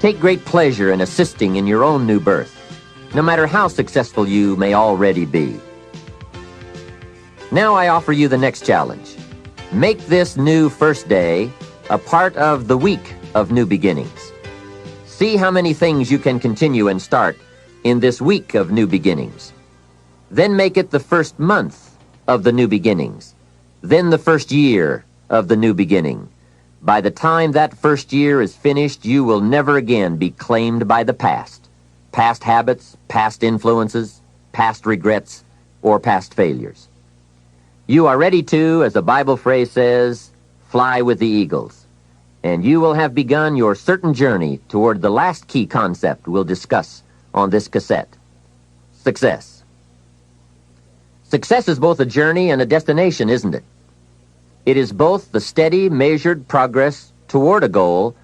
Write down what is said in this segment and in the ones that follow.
Take great pleasure in assisting in your own new birth, no matter how successful you may already be. Now I offer you the next challenge. Make this new first day a part of the week of new beginnings. See how many things you can continue and start in this week of new beginnings. Then make it the first month of the new beginnings. Then the first year of the new beginning. By the time that first year is finished, you will never again be claimed by the past. Past habits, past influences, past regrets, or past failures. You are ready to, as the Bible phrase says, fly with the eagles. And you will have begun your certain journey toward the last key concept we'll discuss on this cassette. Success. Success is both a journey and a destination, isn't it? It is both the steady, measured progress toward a goal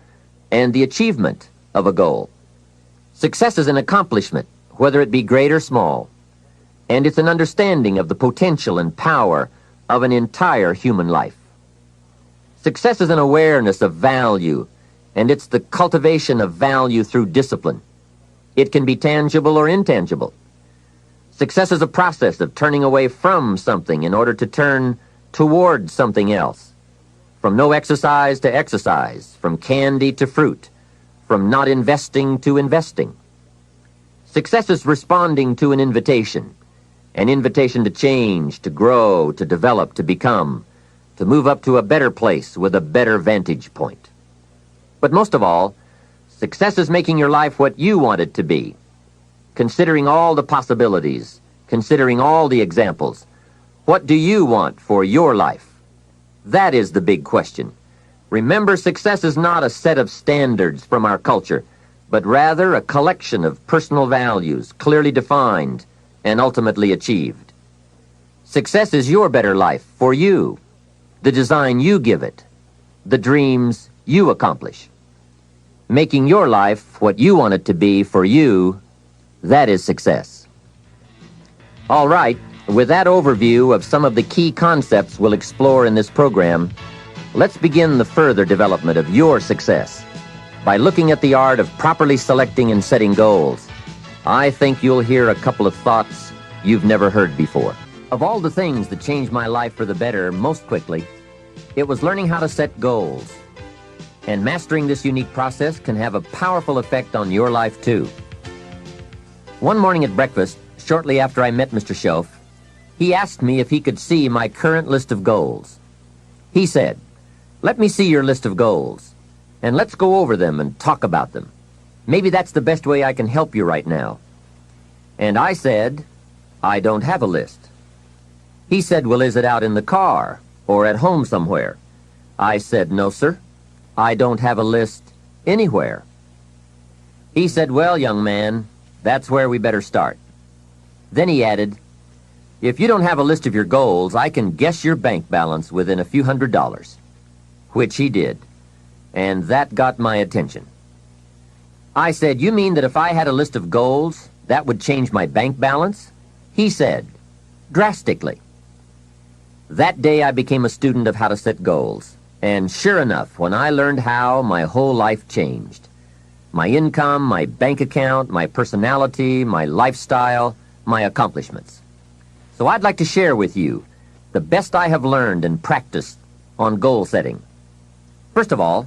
and the achievement of a goal. Success is an accomplishment, whether it be great or small, and it's an understanding of the potential and power of an entire human life. Success is an awareness of value, and it's the cultivation of value through discipline. It can be tangible or intangible. Success is a process of turning away from something in order to turn toward something else. From no exercise to exercise, from candy to fruit, from not investing to investing. Success is responding to an invitation to change, to grow, to develop, to become, to move up to a better place with a better vantage point. But most of all, success is making your life what you want it to be, considering all the possibilities, considering all the examples. What do you want for your life? That is the big question. Remember, success is not a set of standards from our culture, but rather a collection of personal values, clearly defined and ultimately achieved. Success is your better life for you, the design you give it, the dreams you accomplish. Making your life what you want it to be for you, that is success. All right. With that overview of some of the key concepts we'll explore in this program, let's begin the further development of your success by looking at the art of properly selecting and setting goals. I think you'll hear a couple of thoughts you've never heard before. Of all the things that changed my life for the better most quickly, it was learning how to set goals. And mastering this unique process can have a powerful effect on your life too. One morning at breakfast, shortly after I met Mr. Schoaf, he asked me if he could see my current list of goals. He said, "Let me see your list of goals, and let's go over them and talk about them. Maybe that's the best way I can help you right now." And I said, "I don't have a list." He said, "Well, is it out in the car or at home somewhere?" I said, "No, sir. I don't have a list anywhere." He said, "Well, young man, that's where we better start." Then he added, "If you don't have a list of your goals, I can guess your bank balance within a few $100s, which he did, and that got my attention. I said, "You mean that if I had a list of goals, that would change my bank balance?" He said, "Drastically." That day I became a student of how to set goals, and sure enough, when I learned how, my whole life changed. My income, my bank account, my personality, my lifestyle, my accomplishments. So I'd like to share with you the best I have learned and practiced on goal setting. First of all,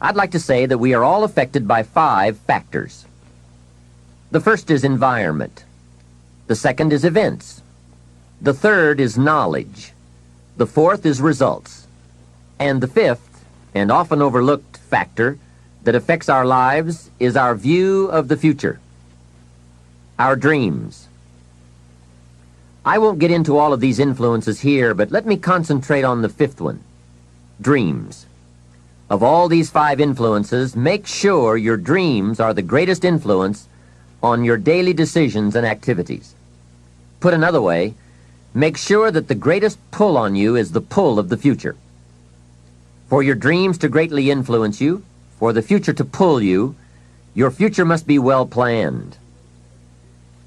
I'd like to say that we are all affected by 5 factors. The first is environment. The second is events. The third is knowledge. The fourth is results. And the fifth, and often overlooked factor that affects our lives is our view of the future, our dreams. I won't get into all of these influences here, but let me concentrate on the fifth one, dreams. Of all these 5 influences, make sure your dreams are the greatest influence on your daily decisions and activities. Put another way, make sure that the greatest pull on you is the pull of the future. For your dreams to greatly influence you, for the future to pull you, your future must be well planned.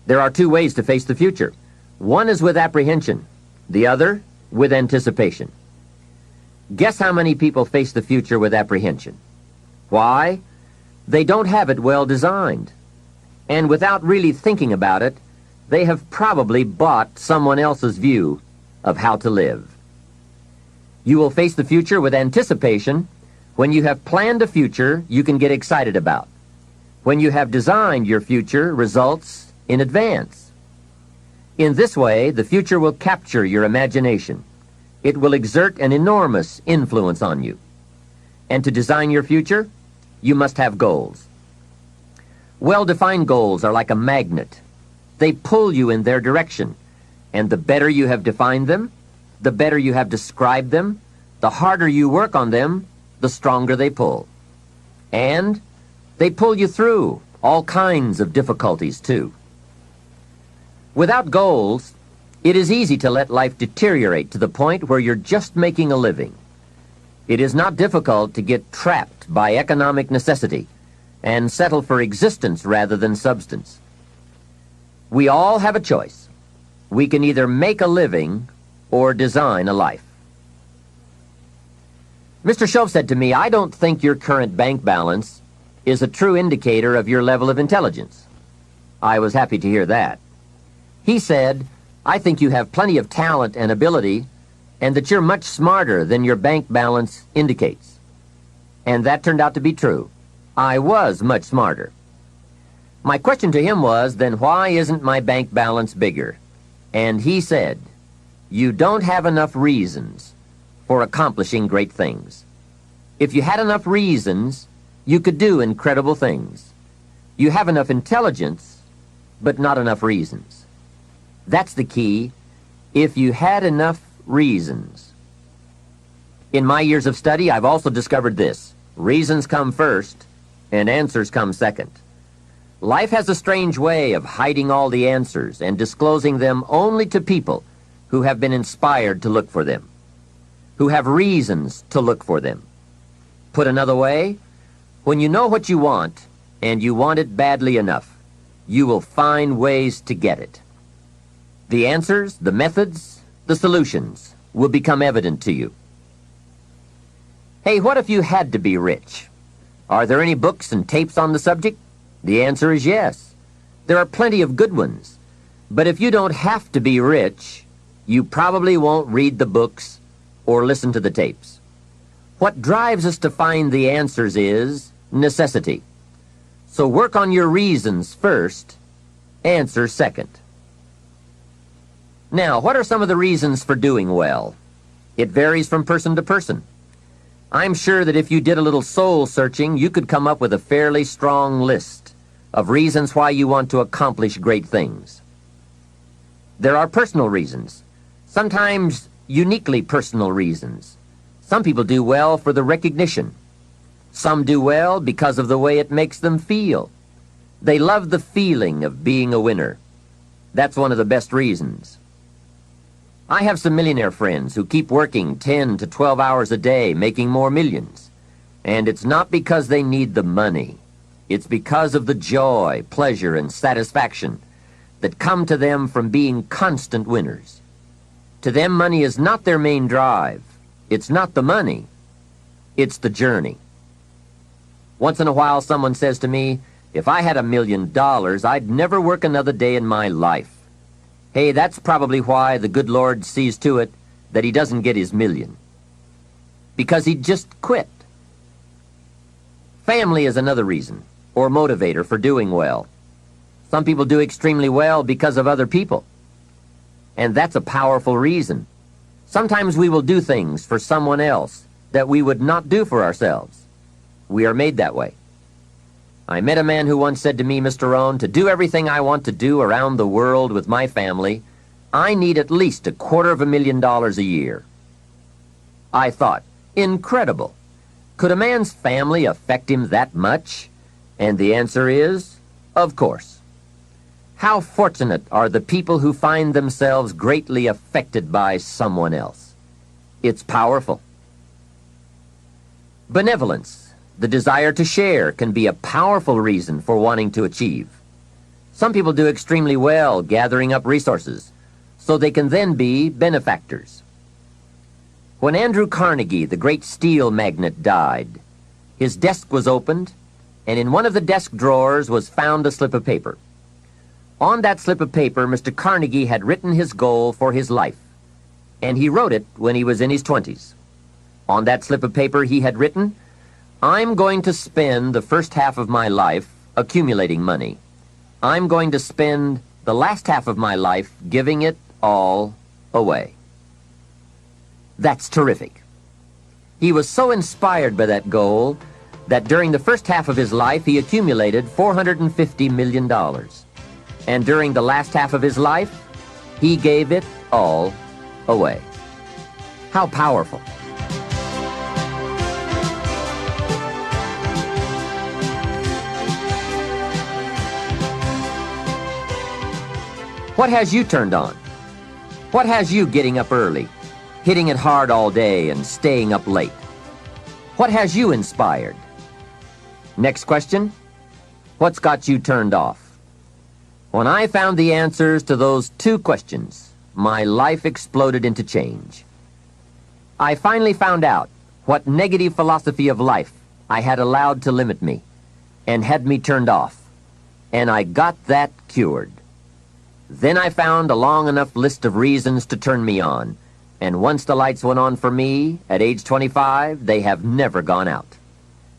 There are 2 ways to face the future. One is with apprehension, the other with anticipation. Guess how many people face the future with apprehension? Why? They don't have it well designed. And without really thinking about it, they have probably bought someone else's view of how to live. You will face the future with anticipation when you have planned a future you can get excited about, when you have designed your future results in advance. In this way, the future will capture your imagination. It will exert an enormous influence on you. And to design your future, you must have goals. Well-defined goals are like a magnet. They pull you in their direction, and the better you have defined them, the better you have described them, the harder you work on them, the stronger they pull. And they pull you through all kinds of difficulties, too. Without goals, it is easy to let life deteriorate to the point where you're just making a living. It is not difficult to get trapped by economic necessity and settle for existence rather than substance. We all have a choice. We can either make a living or design a life. Mr. Shove said to me, "I don't think your current bank balance is a true indicator of your level of intelligence." I was happy to hear that. He said, "I think you have plenty of talent and ability, and that you're much smarter than your bank balance indicates." And that turned out to be true. I was much smarter. My question to him was, then why isn't my bank balance bigger? And he said, "You don't have enough reasons for accomplishing great things. If you had enough reasons, you could do incredible things. You have enough intelligence, but not enough reasons." That's the key. If you had enough reasons. In my years of study, I've also discovered this: reasons come first, and answers come second. Life has a strange way of hiding all the answers and disclosing them only to people who have been inspired to look for them, who have reasons to look for them. Put another way, when you know what you want, and you want it badly enough, you will find ways to get it. The answers, the methods, the solutions will become evident to you. Hey, what if you had to be rich? Are there any books and tapes on the subject? The answer is yes. There are plenty of good ones. But if you don't have to be rich, you probably won't read the books or listen to the tapes. What drives us to find the answers is necessity. So work on your reasons first, answer second. Now, what are some of the reasons for doing well? It varies from person to person. I'm sure that if you did a little soul searching, you could come up with a fairly strong list of reasons why you want to accomplish great things. There are personal reasons, sometimes uniquely personal reasons. Some people do well for the recognition. Some do well because of the way it makes them feel. They love the feeling of being a winner. That's one of the best reasons. I have some millionaire friends who keep working 10 to 12 hours a day, making more millions. And it's not because they need the money. It's because of the joy, pleasure, and satisfaction that come to them from being constant winners. To them, money is not their main drive. It's not the money. It's the journey. Once in a while, someone says to me, "If I had $1 million, I'd never work another day in my life." Hey, that's probably why the good Lord sees to it that he doesn't get his million. Because he just quit. Family is another reason, or motivator for doing well. Some people do extremely well because of other people. And that's a powerful reason. Sometimes we will do things for someone else that we would not do for ourselves. We are made that way. I met a man who once said to me, "Mr. Rohn, to do everything I want to do around the world with my family, I need at least $250,000 a year." I thought, incredible. Could a man's family affect him that much? And the answer is, of course. How fortunate are the people who find themselves greatly affected by someone else. It's powerful. Benevolence, the desire to share, can be a powerful reason for wanting to achieve. Some people do extremely well gathering up resources, so they can then be benefactors. When Andrew Carnegie, the great steel magnate, died, his desk was opened, and in one of the desk drawers was found a slip of paper. On that slip of paper, Mr. Carnegie had written his goal for his life, and he wrote it when he was in his 20s. On that slip of paper he had written, "I'm going to spend the first half of my life accumulating money. I'm going to spend the last half of my life giving it all away." That's terrific. He was so inspired by that goal that during the first half of his life he accumulated $450 million. And during the last half of his life, he gave it all away. How powerful. What has you turned on? What has you getting up early, hitting it hard all day and staying up late? What has you inspired? Next question, what's got you turned off? When I found the answers to those two questions, my life exploded into change. I finally found out what negative philosophy of life I had allowed to limit me and had me turned off, and I got that cured. Then I found a long enough list of reasons to turn me on, and once the lights went on for me, at age 25, they have never gone out.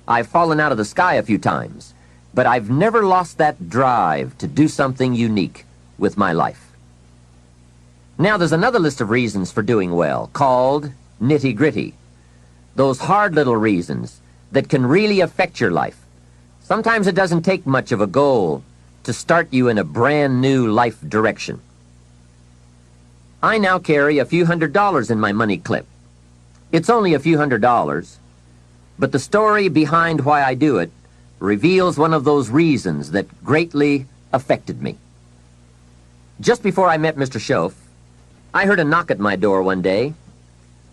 I've fallen out of the sky a few times, but I've never lost that drive to do something unique with my life. Now there's another list of reasons for doing well, called nitty-gritty. Those hard little reasons that can really affect your life. Sometimes it doesn't take much of a goal to start you in a brand new life direction. I now carry a few $100s in my money clip. It's only a few $100s, but the story behind why I do it reveals one of those reasons that greatly affected me. Just before I met Mr. Schoaf, I heard a knock at my door one day.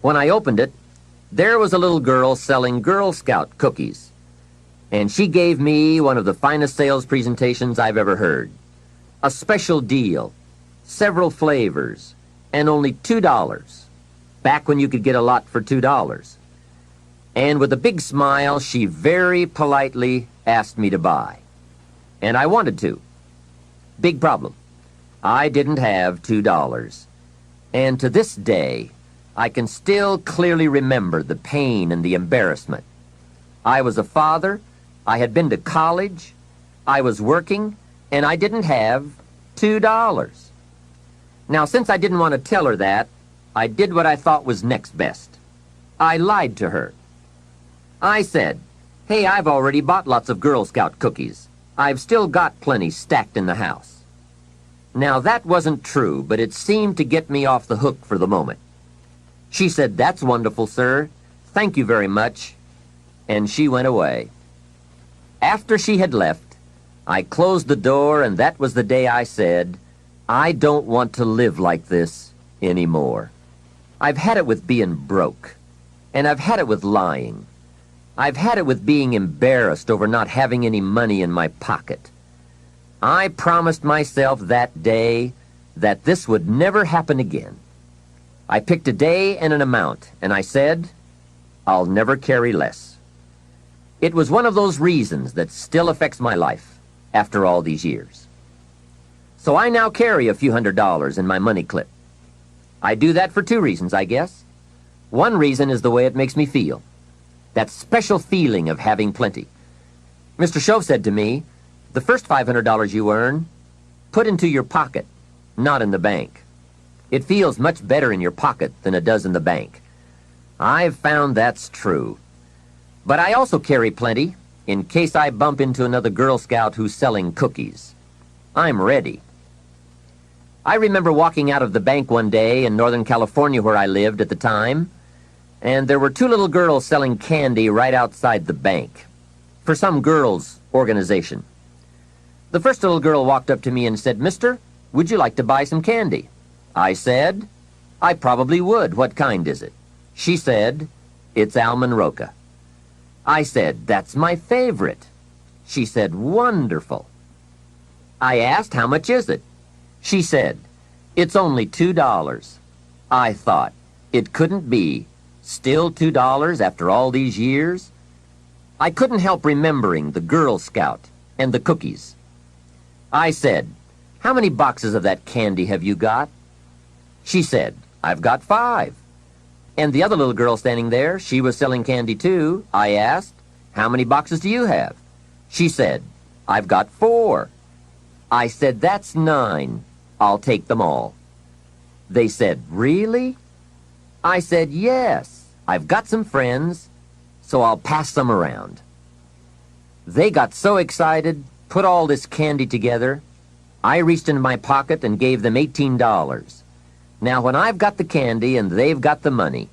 When I opened it, there was a little girl selling Girl Scout cookies, and she gave me one of the finest sales presentations I've ever heard. A special deal, several flavors, and only $2, back when you could get a lot for $2. And with a big smile, she very politely asked me to buy. And I wanted to. Big problem. I didn't have $2. And to this day, I can still clearly remember the pain and the embarrassment. I was a father, I had been to college, I was working, and I didn't have $2. Now, since I didn't want to tell her that, I did what I thought was next best. I lied to her. I said, "Hey, I've already bought lots of Girl Scout cookies. I've still got plenty stacked in the house." Now, that wasn't true, but it seemed to get me off the hook for the moment. She said, "That's wonderful, sir. Thank you very much." And she went away. After she had left, I closed the door, and that was the day I said, "I don't want to live like this anymore. I've had it with being broke, and I've had it with lying. I've had it with being embarrassed over not having any money in my pocket. I promised myself that day that this would never happen again. I picked a day and an amount, and I said, I'll never carry less." It was one of those reasons that still affects my life after all these years. So I now carry a few $100s in my money clip. I do that for two reasons, I guess. One reason is the way it makes me feel. That special feeling of having plenty. Mr. Schoaf said to me, "The first $500 you earn, put into your pocket, not in the bank. It feels much better in your pocket than it does in the bank." I've found that's true. But I also carry plenty in case I bump into another Girl Scout who's selling cookies. I'm ready. I remember walking out of the bank one day in Northern California where I lived at the time, and there were two little girls selling candy right outside the bank for some girls' organization. The first little girl walked up to me and said, "Mister, would you like to buy some candy?" I said, "I probably would. What kind is it?" She said, "It's almond roca." I said, "That's my favorite." She said, "Wonderful." I asked, "How much is it?" She said, "It's only $2. I thought, it couldn't be. Still $2 after all these years? I couldn't help remembering the Girl Scout and the cookies. I said, "How many boxes of that candy have you got?" She said, "I've got 5. And the other little girl standing there, she was selling candy too. I asked, "How many boxes do you have?" She said, "I've got 4. I said, "That's 9. I'll take them all." They said, "Really?" I said, "Yes. I've got some friends, so I'll pass them around." They got so excited, put all this candy together. I reached into my pocket and gave them $18. Now, when I've got the candy and they've got the money,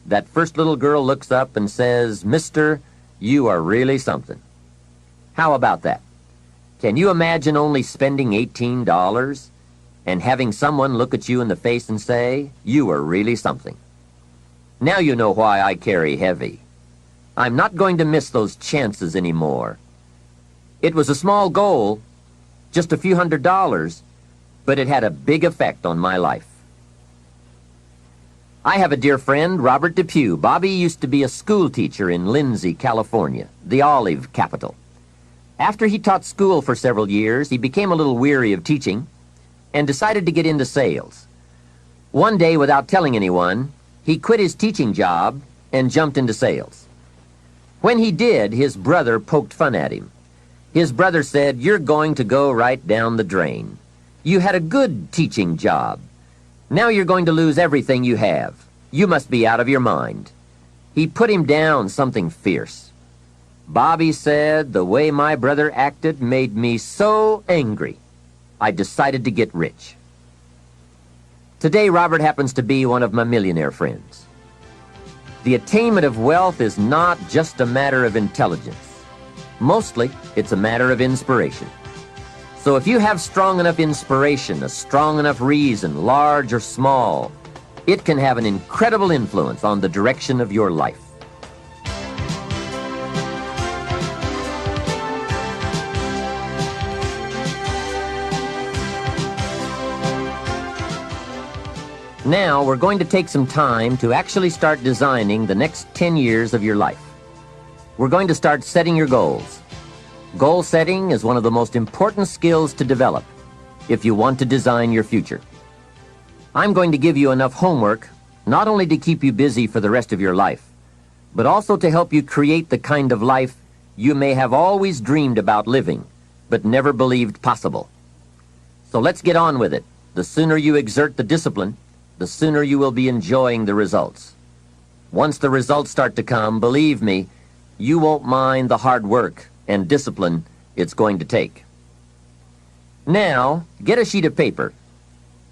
that first little girl looks up and says, "Mister, you are really something." How about that? Can you imagine only spending $18 and having someone look at you in the face and say, "You are really something"? Now you know why I carry heavy. I'm not going to miss those chances anymore. It was a small goal, just a few $100s, but it had a big effect on my life. I have a dear friend, Robert Depew. Bobby used to be a school teacher in Lindsay, California, the olive capital. After he taught school for several years, he became a little weary of teaching and decided to get into sales. One day, without telling anyone, he quit his teaching job and jumped into sales. When he did, his brother poked fun at him. His brother said, "You're going to go right down the drain. You had a good teaching job. Now you're going to lose everything you have. You must be out of your mind." He put him down something fierce. Bobby said, "The way my brother acted made me so angry, I decided to get rich." Today, Robert happens to be one of my millionaire friends. The attainment of wealth is not just a matter of intelligence. Mostly, it's a matter of inspiration. So if you have strong enough inspiration, a strong enough reason, large or small, it can have an incredible influence on the direction of your life. Now we're going to take some time to actually start designing the next 10 years of your life. We're going to start setting your goals. Goal setting is one of the most important skills to develop if you want to design your future. I'm going to give you enough homework not only to keep you busy for the rest of your life, but also to help you create the kind of life you may have always dreamed about living, but never believed possible. So let's get on with it. The sooner you exert the discipline, the sooner you will be enjoying the results. Once the results start to come, believe me, you won't mind the hard work and discipline it's going to take. Now, get a sheet of paper,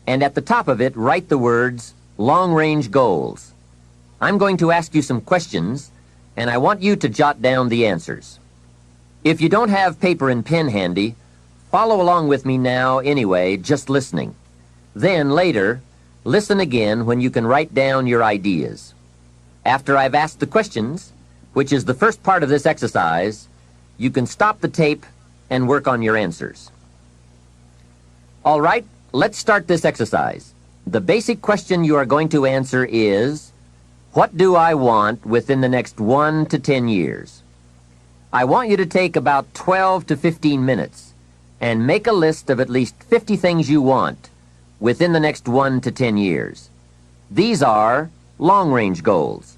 and at the top of it, write the words, long-range goals. I'm going to ask you some questions, and I want you to jot down the answers. If you don't have paper and pen handy, follow along with me now anyway, just listening. Then, later, listen again when you can write down your ideas. After I've asked the questions, which is the first part of this exercise, you can stop the tape and work on your answers. All right, let's start this exercise. The basic question you are going to answer is, what do I want within the next 1 to 10 years? I want you to take about 12 to 15 minutes and make a list of at least 50 things you want within the next 1 to 10 years. These are long-range goals.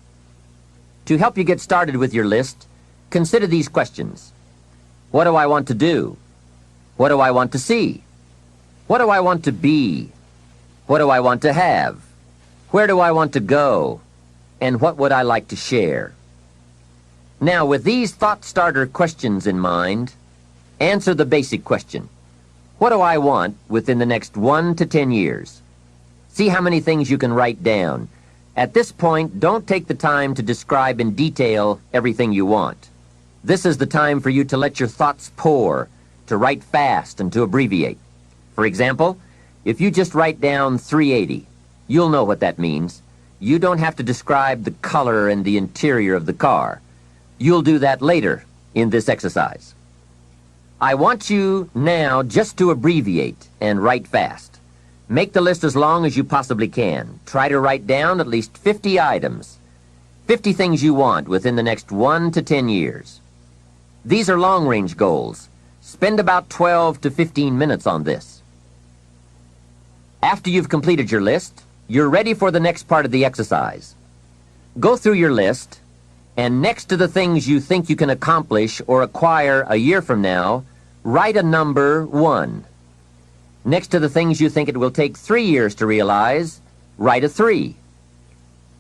To help you get started with your list, consider these questions. What do I want to do? What do I want to see? What do I want to be? What do I want to have? Where do I want to go? And what would I like to share? Now, with these thought-starter questions in mind, answer the basic question. What do I want within the next 1 to 10 years? See how many things you can write down. At this point, don't take the time to describe in detail everything you want. This is the time for you to let your thoughts pour, to write fast and to abbreviate. For example, if you just write down 380, you'll know what that means. You don't have to describe the color and the interior of the car. You'll do that later in this exercise. I want you now just to abbreviate and write fast. Make the list as long as you possibly can. Try to write down at least 50 items, 50 things you want within the next 1 to 10 years. These are long-range goals. Spend about 12 to 15 minutes on this. After you've completed your list, you're ready for the next part of the exercise. Go through your list, and next to the things you think you can accomplish or acquire a year from now, write a number 1. Next to the things you think it will take 3 years to realize, write a 3.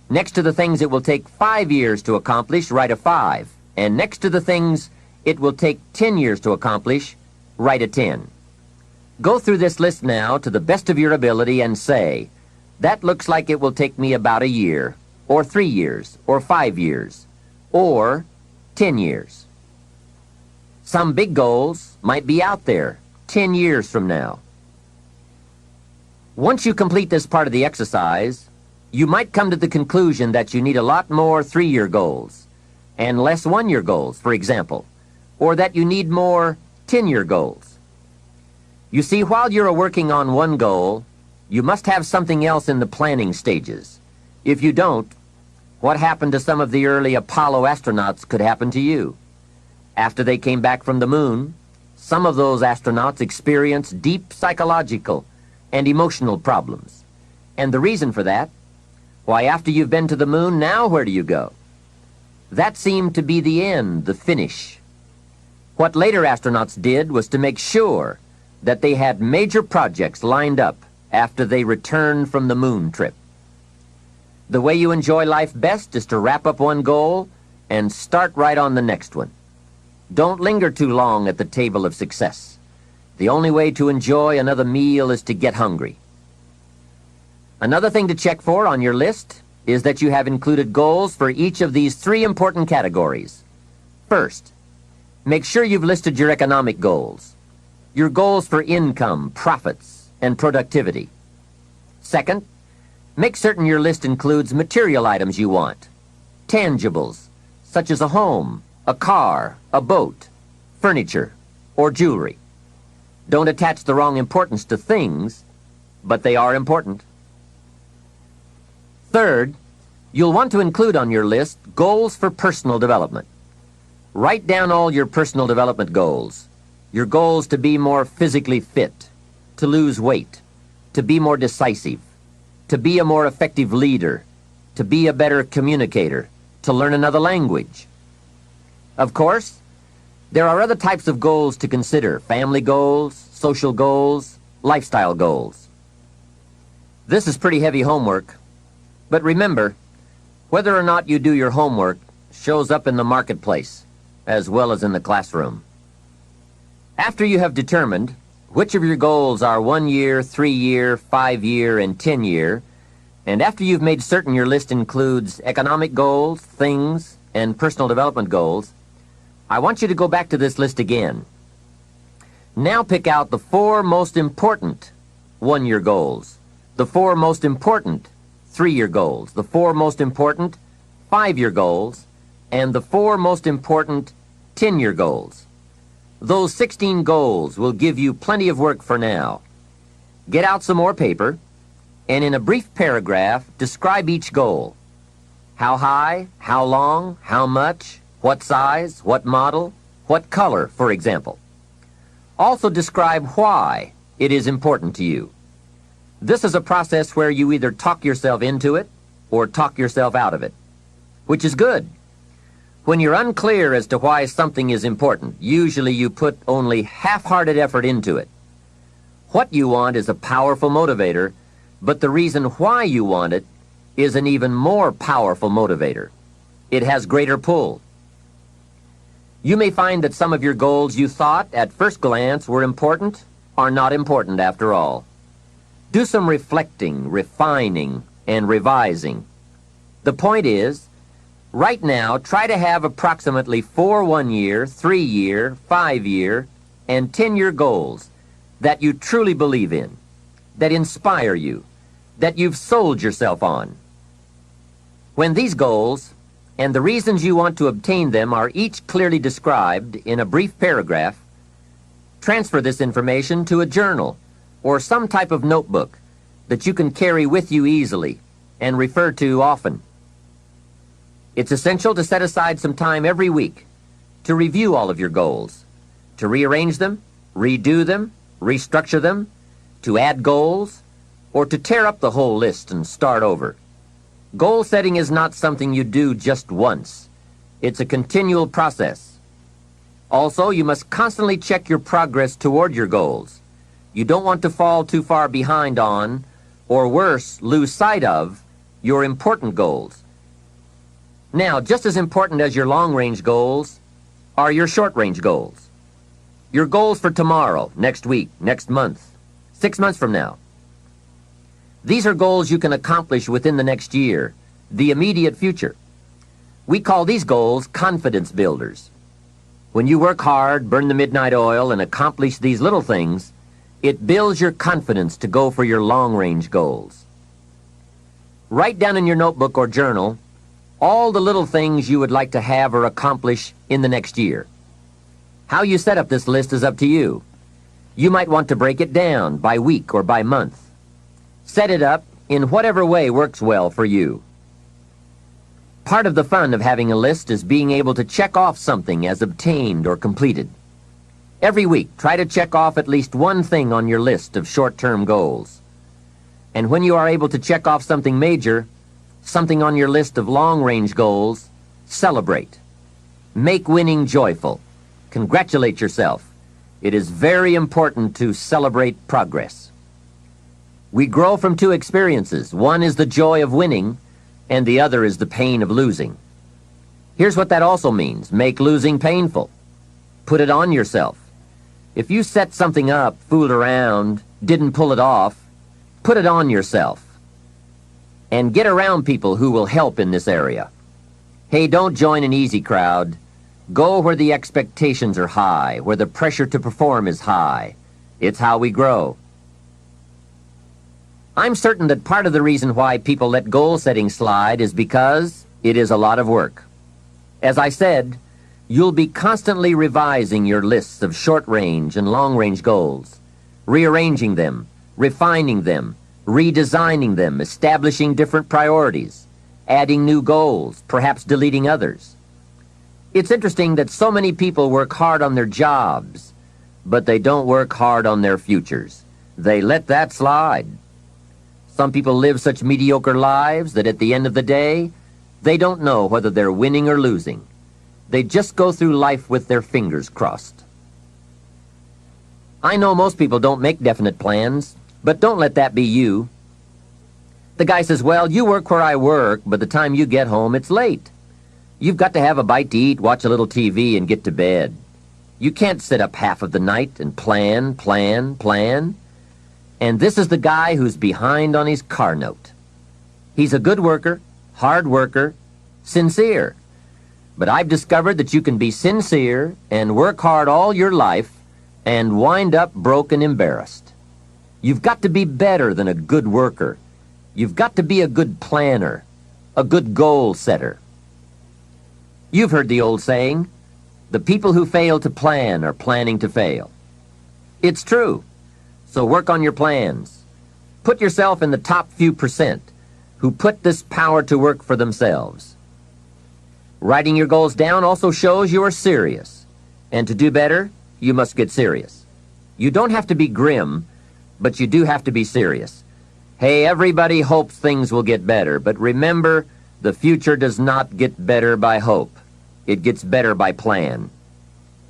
Next to the things it will take 5 years to accomplish, write a 5. And next to the things it will take 10 years to accomplish, write a 10. Go through this list now to the best of your ability and say, that looks like it will take me about a year, or 3 years, or 5 years, or 10 years. Some big goals might be out there 10 years from now. Once you complete this part of the exercise, you might come to the conclusion that you need a lot more 3-year goals and less 1-year goals, for example, or that you need more 10-year goals. You see, while you're working on one goal, you must have something else in the planning stages. If you don't, what happened to some of the early Apollo astronauts could happen to you. After they came back from the moon, some of those astronauts experienced deep psychological and emotional problems. And the reason for that? Why, after you've been to the moon, now where do you go? That seemed to be the end, the finish. What later astronauts did was to make sure that they had major projects lined up after they returned from the moon trip. The way you enjoy life best is to wrap up one goal and start right on the next one. Don't linger too long at the table of success. The only way to enjoy another meal is to get hungry. Another thing to check for on your list is that you have included goals for each of these 3 important categories. First, make sure you've listed your economic goals, your goals for income, profits, and productivity. Second, make certain your list includes material items you want, tangibles, such as a home, a car, a boat, furniture, or jewelry. Don't attach the wrong importance to things, but they are important. Third, you'll want to include on your list goals for personal development. Write down all your personal development goals. Your goals to be more physically fit, to lose weight, to be more decisive, to be a more effective leader, to be a better communicator, to learn another language. Of course, there are other types of goals to consider: family goals, social goals, lifestyle goals. This is pretty heavy homework, but remember, whether or not you do your homework shows up in the marketplace as well as in the classroom. After you have determined which of your goals are 1 year, 3 year, 5 year, and 10 year, and after you've made certain your list includes economic goals, things, and personal development goals, I want you to go back to this list again. Now pick out the 4 most important 1-year goals, the 4 most important 3-year goals, the 4 most important 5-year goals, and the 4 most important 10-year goals. Those 16 goals will give you plenty of work for now. Get out some more paper, and in a brief paragraph, describe each goal. How high, how long, how much, what size, what model, what color, for example. Also describe why it is important to you. This is a process where you either talk yourself into it or talk yourself out of it, which is good. When you're unclear as to why something is important, usually you put only half-hearted effort into it. What you want is a powerful motivator, but the reason why you want it is an even more powerful motivator. It has greater pull. You may find that some of your goals you thought at first glance were important are not important after all. Do some reflecting, refining, and revising. The point is, right now, try to have approximately 4 1-year, 3-year, 5-year, and 10-year goals that you truly believe in, that inspire you, that you've sold yourself on. When these goals and the reasons you want to obtain them are each clearly described in a brief paragraph, transfer this information to a journal or some type of notebook that you can carry with you easily and refer to often. It's essential to set aside some time every week to review all of your goals, to rearrange them, redo them, restructure them, to add goals, or to tear up the whole list and start over. Goal setting is not something you do just once. It's a continual process. Also, you must constantly check your progress toward your goals. You don't want to fall too far behind on, or worse, lose sight of, your important goals. Now, just as important as your long-range goals are your short-range goals. Your goals for tomorrow, next week, next month, 6 months from now. These are goals you can accomplish within the next year, the immediate future. We call these goals confidence builders. When you work hard, burn the midnight oil, and accomplish these little things, it builds your confidence to go for your long-range goals. Write down in your notebook or journal all the little things you would like to have or accomplish in the next year. How you set up this list is up to you. You might want to break it down by week or by month. Set it up in whatever way works well for you. Part of the fun of having a list is being able to check off something as obtained or completed. Every week, try to check off at least one thing on your list of short-term goals. And when you are able to check off something major, something on your list of long-range goals, celebrate. Make winning joyful. Congratulate yourself. It is very important to celebrate progress. We grow from two experiences. One is the joy of winning, and the other is the pain of losing. Here's what that also means. Make losing painful. Put it on yourself. If you set something up, fooled around, didn't pull it off, put it on yourself. And get around people who will help in this area. Hey, don't join an easy crowd. Go where the expectations are high, where the pressure to perform is high. It's how we grow. I'm certain that part of the reason why people let goal setting slide is because it is a lot of work. As I said, you'll be constantly revising your lists of short-range and long-range goals, rearranging them, refining them, redesigning them, establishing different priorities, adding new goals, perhaps deleting others. It's interesting that so many people work hard on their jobs, but they don't work hard on their futures. They let that slide. Some people live such mediocre lives that at the end of the day, they don't know whether they're winning or losing. They just go through life with their fingers crossed. I know most people don't make definite plans, but don't let that be you. The guy says, well, you work where I work, but the time you get home, it's late. You've got to have a bite to eat, watch a little TV, and get to bed. You can't sit up half of the night and plan. And this is the guy who's behind on his car note. He's a good worker, hard worker, sincere. But I've discovered that you can be sincere and work hard all your life and wind up broke and embarrassed. You've got to be better than a good worker. You've got to be a good planner, a good goal setter. You've heard the old saying, the people who fail to plan are planning to fail. It's true. So work on your plans. Put yourself in the top few percent who put this power to work for themselves. Writing your goals down also shows you are serious. And to do better, you must get serious. You don't have to be grim, but you do have to be serious. Hey, everybody hopes things will get better, but remember, the future does not get better by hope. It gets better by plan.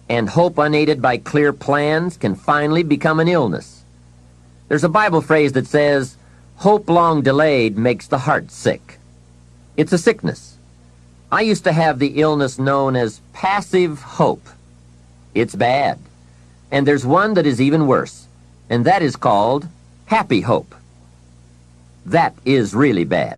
And hope unaided by clear plans can finally become an illness. There's a Bible phrase that says, hope long delayed makes the heart sick. It's a sickness. I used to have the illness known as passive hope. It's bad. And there's one that is even worse, and that is called happy hope. That is really bad.